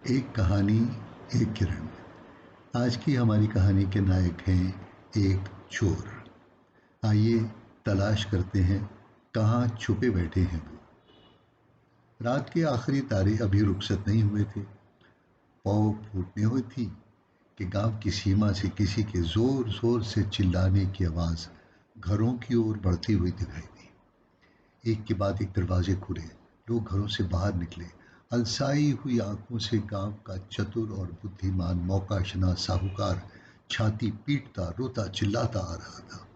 एक कहानी, एक किरण। आज की हमारी कहानी के नायक हैं एक चोर। आइए तलाश करते हैं कहाँ छुपे बैठे हैं वो। रात के आखिरी तारे अभी रुखसत नहीं हुए थे। पौ फूटने हुई थी कि गांव की सीमा से किसी के जोर जोर से चिल्लाने की आवाज़ घरों की ओर बढ़ती हुई दिखाई दी। एक के बाद एक दरवाजे खुले, लोग घरों से बाहर निकले। अलसाई हुई आंखों से गांव का चतुर और बुद्धिमान मौकाशनास साहूकार छाती पीटता रोता चिल्लाता आ रहा था।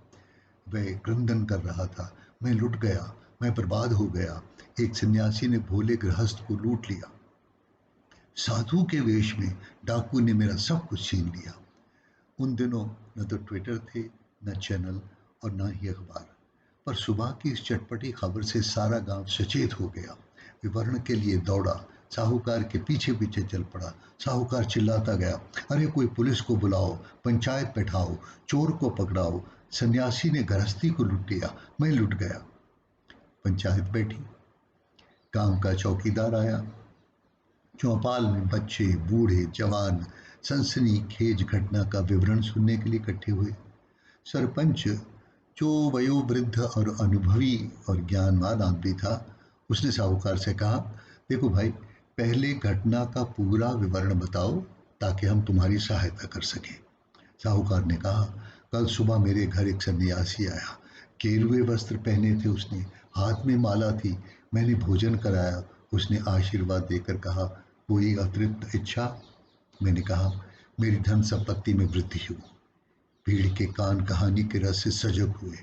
वह क्रंदन कर रहा था, मैं लुट गया, मैं बर्बाद हो गया। एक सन्यासी ने भोले गृहस्थ को लूट लिया। साधु के वेश में डाकू ने मेरा सब कुछ छीन लिया। उन दिनों न तो ट्विटर थे, न चैनल और न ही अखबार। पर सुबह की इस चटपटी खबर से सारा गांव सचेत हो गया। विवरण के लिए दौड़ा, साहूकार के पीछे पीछे चल पड़ा। साहूकार चिल्लाता गया, अरे कोई पुलिस को बुलाओ, पंचायत बैठाओ, चोर को पकड़ाओ। सन्यासी ने गृहस्थी को लूट लिया, मैं लुट गया। पंचायत बैठी, गांव का चौकीदार आया। चौपाल में बच्चे बूढ़े जवान सनसनीखेज घटना का विवरण सुनने के लिए इकट्ठे हुए। सरपंच, जो वयोवृद्ध और अनुभवी और ज्ञानवान आदमी था, उसने साहूकार से कहा, देखो भाई, पहले घटना का पूरा विवरण बताओ ताकि हम तुम्हारी सहायता कर सकें। साहूकार ने कहा, कल सुबह मेरे घर एक सन्यासी आया। केरुए वस्त्र पहने थे उसने, हाथ में माला थी। मैंने भोजन कराया। उसने आशीर्वाद देकर कहा, कोई अतिरिक्त इच्छा? मैंने कहा, मेरी धन संपत्ति में वृद्धि हो। भीड़ के कान कहानी के रस से सजग हुए।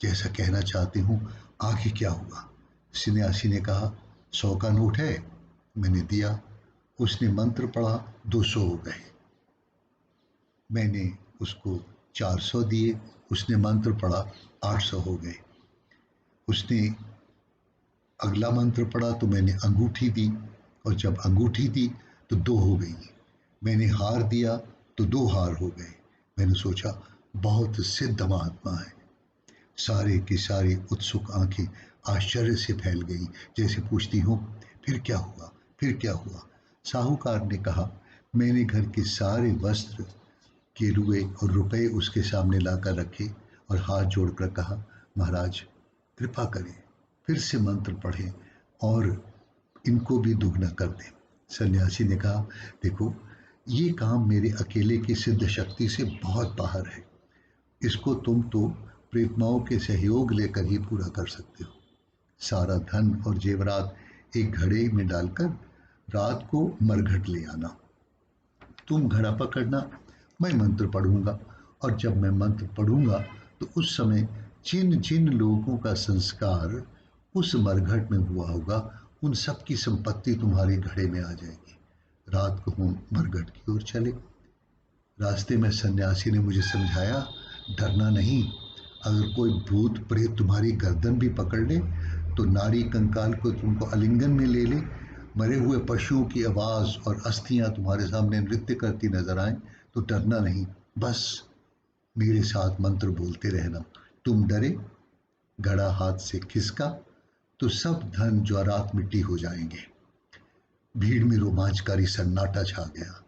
जैसा कहना चाहते हूँ, आगे क्या हुआ? सन्यासी ने कहा, 100 का नोट है। मैंने दिया। उसने मंत्र पढ़ा, 200 हो गए। मैंने उसको 400 दिए। उसने मंत्र पढ़ा, 800 हो गए। उसने अगला मंत्र पढ़ा तो मैंने अंगूठी दी, और जब अंगूठी दी तो 2 हो गई। मैंने हार दिया तो 2 हार हो गए। मैंने सोचा, बहुत सिद्ध महात्मा है। सारे की सारी उत्सुक आंखें आश्चर्य से फैल गईं, जैसे पूछती हूँ, फिर क्या हुआ, फिर क्या हुआ? साहूकार ने कहा, मैंने घर के सारे वस्त्र, केरुए और रुपए उसके सामने लाकर रखे और हाथ जोड़कर कहा, महाराज कृपा करें, फिर से मंत्र पढ़ें और इनको भी दुगना कर दें। सन्यासी ने कहा, देखो, ये काम मेरे अकेले की सिद्ध शक्ति से बहुत बाहर है। इसको तुम तो प्रेतमाओं के सहयोग लेकर ही पूरा कर सकते हो। सारा धन और जेवरात एक घड़े में डालकर रात को मरघट ले आना। तुम घड़ा पकड़ना, मैं मंत्र पढ़ूंगा, और जब मैं मंत्र पढ़ूंगा तो उस समय जिन जिन लोगों का संस्कार उस मरघट में हुआ होगा, उन सब की संपत्ति तुम्हारे घड़े में आ जाएगी। रात को हम मरघट की ओर चले। रास्ते में सन्यासी ने मुझे समझाया, डरना नहीं। अगर कोई भूत प्रेत तुम्हारी गर्दन भी पकड़ ले तो नारी कंकाल को तुमको आलिंगन में ले ले, मरे हुए पशुओं की आवाज़ और अस्थियां तुम्हारे सामने नृत्य करती नजर आए तो डरना नहीं। बस मेरे साथ मंत्र बोलते रहना। तुम डरे, घड़ा हाथ से खिसका तो सब धन ज्वारात मिट्टी हो जाएंगे। भीड़ में रोमांचकारी सन्नाटा छा गया।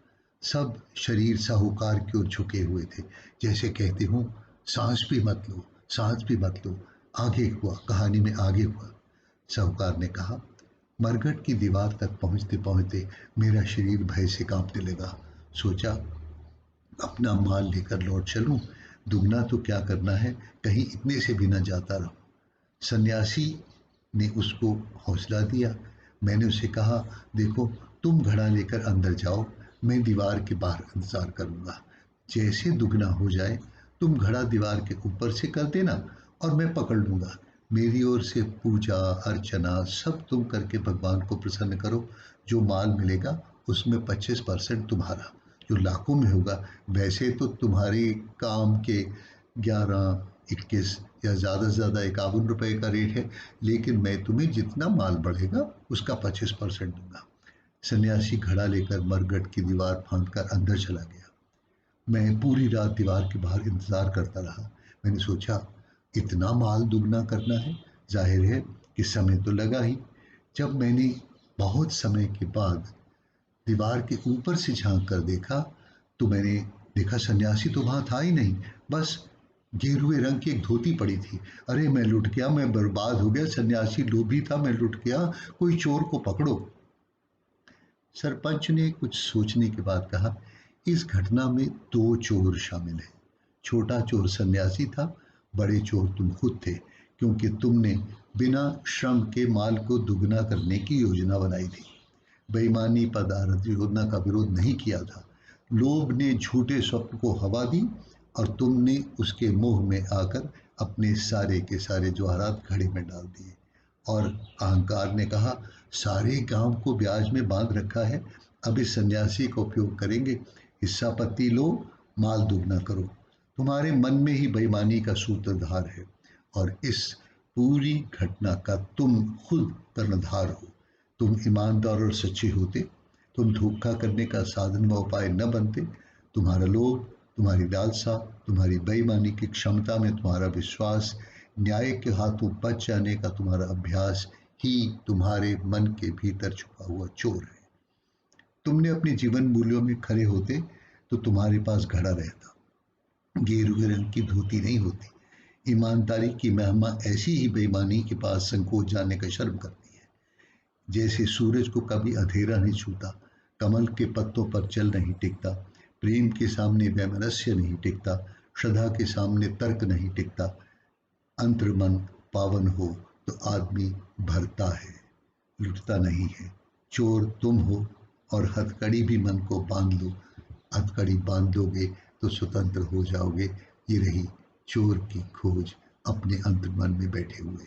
सब शरीर साहूकार की ओर झुके हुए थे, जैसे कहते हूँ, सांस भी मत लो, सांस भी मत लो। आगे हुआ, कहानी में आगे हुआ। साहूकार ने कहा, मरघट की दीवार तक पहुंचते पहुंचते मेरा शरीर भय से कांपने लगा। सोचा, अपना माल लेकर लौट चलूं, दुगना तो क्या करना है, कहीं इतने से भी न जाता रहूं। सन्यासी ने उसको हौसला दिया। मैंने उसे कहा, देखो, तुम घड़ा लेकर अंदर जाओ, मैं दीवार के बाहर इंतजार करूंगा। जैसे दुगना हो जाए तुम घड़ा दीवार के ऊपर से कर देना और मैं पकड़ लूंगा। मेरी ओर से पूजा अर्चना सब तुम करके भगवान को प्रसन्न करो। जो माल मिलेगा उसमें 25% तुम्हारा, जो लाखों में होगा। वैसे तो तुम्हारे काम के 11, 21 या ज़्यादा से ज़्यादा 51 रुपए का रेट है, लेकिन मैं तुम्हें जितना माल बढ़ेगा उसका 25% दूंगा। सन्यासी घड़ा लेकर मरघट की दीवार फांदकर अंदर चला गया। मैं पूरी रात दीवार के बाहर इंतजार करता रहा। मैंने सोचा, इतना माल दुगना करना है, जाहिर है कि समय तो लगा ही। जब मैंने बहुत समय के बाद दीवार के ऊपर से झांक कर देखा तो मैंने देखा सन्यासी तो वहां था ही नहीं, बस गेरुए रंग की एक धोती पड़ी थी। अरे मैं लुट गया, मैं बर्बाद हो गया, सन्यासी लोभी था, मैं लुट गया, कोई चोर को पकड़ो। सरपंच ने कुछ सोचने के बाद कहा, इस घटना में दो चोर शामिल हैं। छोटा चोर सन्यासी था, बड़े चोर तुम खुद थे, क्योंकि तुमने बिना श्रम के माल को दुगना करने की योजना बनाई थी। बेईमानी पदार्थ योजना का विरोध नहीं किया था। लोभ ने झूठे स्वप्न को हवा दी और तुमने उसके मोह में आकर अपने सारे के सारे जवाहरात घड़े में डाल दिए। और अहंकार ने कहा, सारे गांव को ब्याज में बांध रखा है, अब इस सन्यासी का उपयोग करेंगे, हिस्सा पत्ती लो, माल दुगना करो। तुम्हारे मन में ही बेईमानी का सूत्रधार है और इस पूरी घटना का तुम खुद कर्णधार हो। तुम ईमानदार और सच्चे होते, तुम धोखा करने का साधन व उपाय न बनते। तुम्हारा लोभ, तुम्हारी लालसा, तुम्हारी बेईमानी की क्षमता में तुम्हारा विश्वास, न्याय के हाथों बच जाने का तुम्हारा अभ्यास ही तुम्हारे मन के भीतर छुपा हुआ चोर है। तुमने अपने जीवन मूल्यों में खरे होते तो तुम्हारे पास घड़ा रहता, गेरुए रंग की धोती नहीं होती। ईमानदारी की महिमा ऐसी ही बेईमानी के पास संकोच जाने का शर्म करती है। जैसे सूरज को कभी अंधेरा नहीं छूता, कमल के पत्तों पर जल नहीं टिकता, प्रेम के सामने वैमनस्य नहीं टिकता, श्रद्धा के सामने तर्क नहीं टिकता। अंतर्मन पावन हो तो आदमी भरता है, लुटता नहीं है। चोर तुम हो और हथकड़ी भी मन को बांध लो। हथकड़ी बांध लोगे तो स्वतंत्र हो जाओगे। ये रही चोर की खोज अपने अंतर्मन में बैठे हुए।